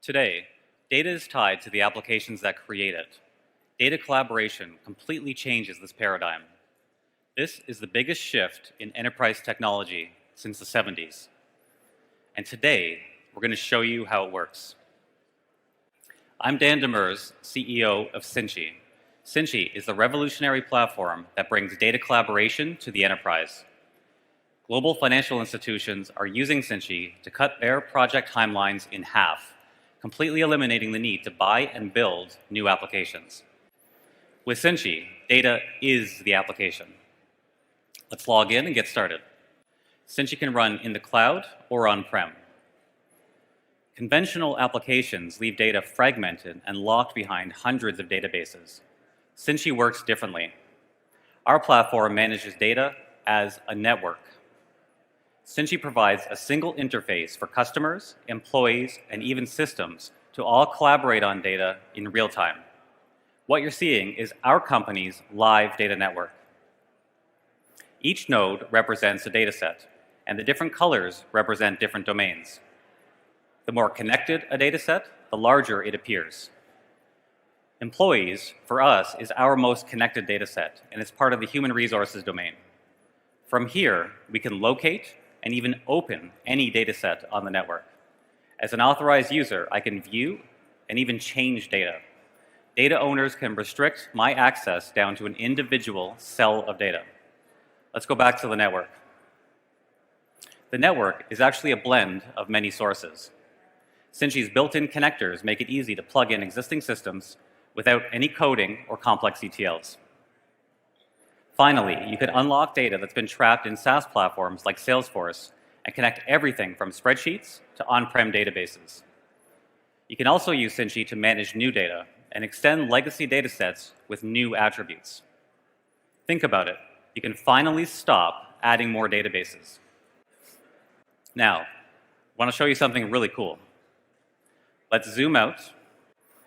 Today, data is tied to the applications that create it. Data collaboration completely changes this paradigm. This is the biggest shift in enterprise technology since the 70s. And today, we're going to show you how it works. I'm Dan DeMers, CEO of Cinchy. Cinchy is the revolutionary platform that brings data collaboration to the enterprise. Global financial institutions are using Cinchy to cut their project timelines in half, completely eliminating the need to buy and build new applications. With Cinchy, data is the application. Let's log in and get started. Cinchy can run in the cloud or on-prem. Conventional applications leave data fragmented and locked behind hundreds of databases. Cinchy works differently. Our platform manages data as a network. Cinchy provides a single interface for customers, employees, and even systems to all collaborate on data in real time. What you're seeing is our company's live data network. Each node represents a data set, and the different colors represent different domains. The more connected a data set, the larger it appears. Employees, for us, is our most connected data set, and it's part of the human resources domain. From here, we can locate and even open any data set on the network. As an authorized user, I can view and even change data. Data owners can restrict my access down to an individual cell of data. Let's go back to the network. The network is actually a blend of many sources. Cinchy's built-in connectors make it easy to plug in existing systems without any coding or complex ETLs. Finally, you can unlock data that's been trapped in SaaS platforms like Salesforce and connect everything from spreadsheets to on-prem databases. You can also use Cinchy to manage new data and extend legacy datasets with new attributes. Think about it. You can finally stop adding more databases. Now, I want to show you something really cool. Let's zoom out,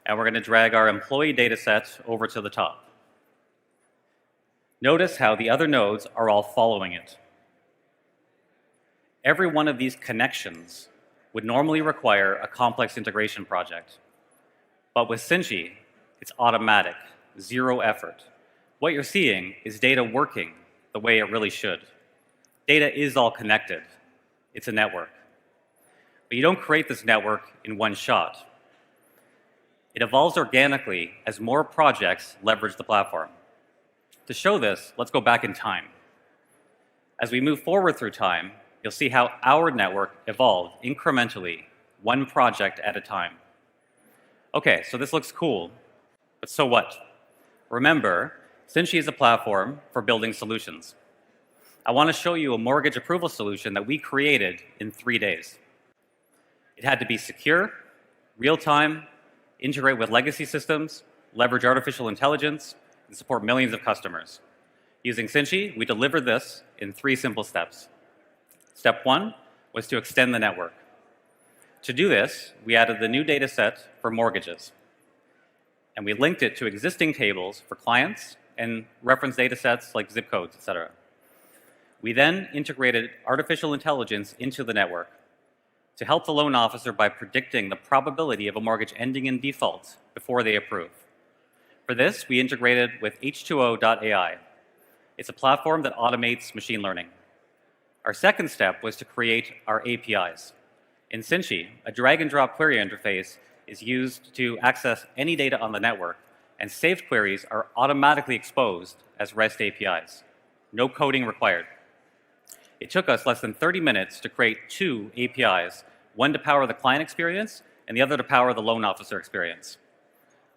and we're going to drag our employee dataset over to the top. Notice how the other nodes are all following it. Every one of these connections would normally require a complex integration project. But with Cinchy, it's automatic, zero effort. What you're seeing is data working the way it really should. Data is all connected. It's a network. But you don't create this network in one shot. It evolves organically as more projects leverage the platform. To show this, let's go back in time. As we move forward through time, you'll see how our network evolved incrementally, one project at a time. Okay, so this looks cool, but so what? Remember, Cinchy is a platform for building solutions. I want to show you a mortgage approval solution that we created in 3 days. It had to be secure, real-time, integrate with legacy systems, leverage artificial intelligence, and support millions of customers. Using Cinchy, we delivered this in 3 simple steps. Step 1 was to extend the network. To do this, we added the new data set for mortgages, and we linked it to existing tables for clients and reference data sets like zip codes, etc. We then integrated artificial intelligence into the network to help the loan officer by predicting the probability of a mortgage ending in default before they approve. For this, we integrated with H2O.ai. It's a platform that automates machine learning. Our second step was to create our APIs. In Cinchy, a drag-and-drop query interface is used to access any data on the network, and saved queries are automatically exposed as REST APIs. No coding required. It took us less than 30 minutes to create 2 APIs, one to power the client experience and the other to power the loan officer experience.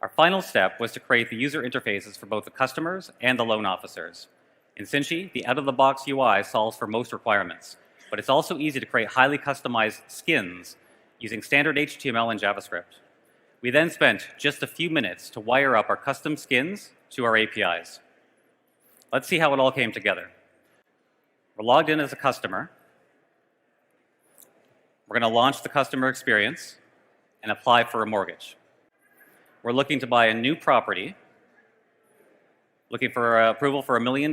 Our final step was to create the user interfaces for both the customers and the loan officers. In Cinchy, the out-of-the-box UI solves for most requirements, but it's also easy to create highly customized skins using standard HTML and JavaScript. We then spent just a few minutes to wire up our custom skins to our APIs. Let's see how it all came together. We're logged in as a customer. We're going to launch the customer experience and apply for a mortgage. We're looking to buy a new property, looking for approval for $1 million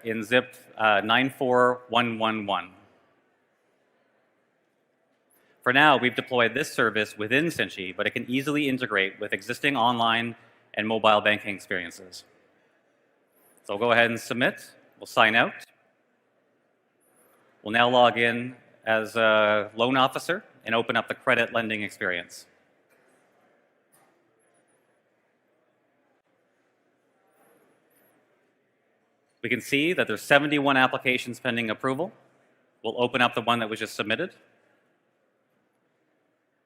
in zip 94111. For now, we've deployed this service within Cinchy, but it can easily integrate with existing online and mobile banking experiences. So we'll go ahead and submit. We'll sign out. We'll now log in as a loan officer and open up the credit lending experience. We can see that there's 71 applications pending approval. We'll open up the one that was just submitted.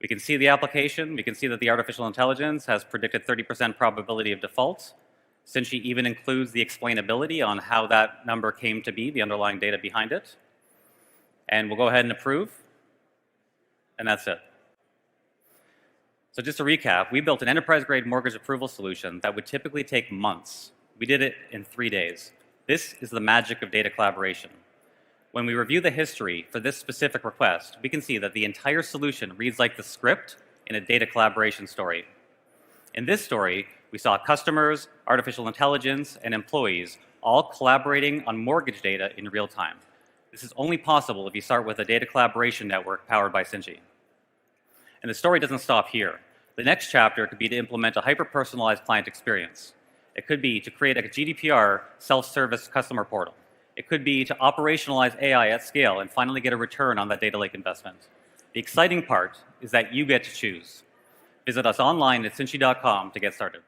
We can see the application. We can see that the artificial intelligence has predicted 30% probability of default. Cinchy even includes the explainability on how that number came to be, the underlying data behind it. And we'll go ahead and approve. And that's it. So just to recap, we built an enterprise-grade mortgage approval solution that would typically take months. We did it in 3 days. This is the magic of data collaboration. When we review the history for this specific request, we can see that the entire solution reads like the script in a data collaboration story. In this story, we saw customers, artificial intelligence, and employees all collaborating on mortgage data in real time. This is only possible if you start with a data collaboration network powered by Cinchy. And the story doesn't stop here. The next chapter could be to implement a hyper-personalized client experience. It could be to create a GDPR self-service customer portal. It could be to operationalize AI at scale and finally get a return on that data lake investment. The exciting part is that you get to choose. Visit us online at cinchy.com to get started.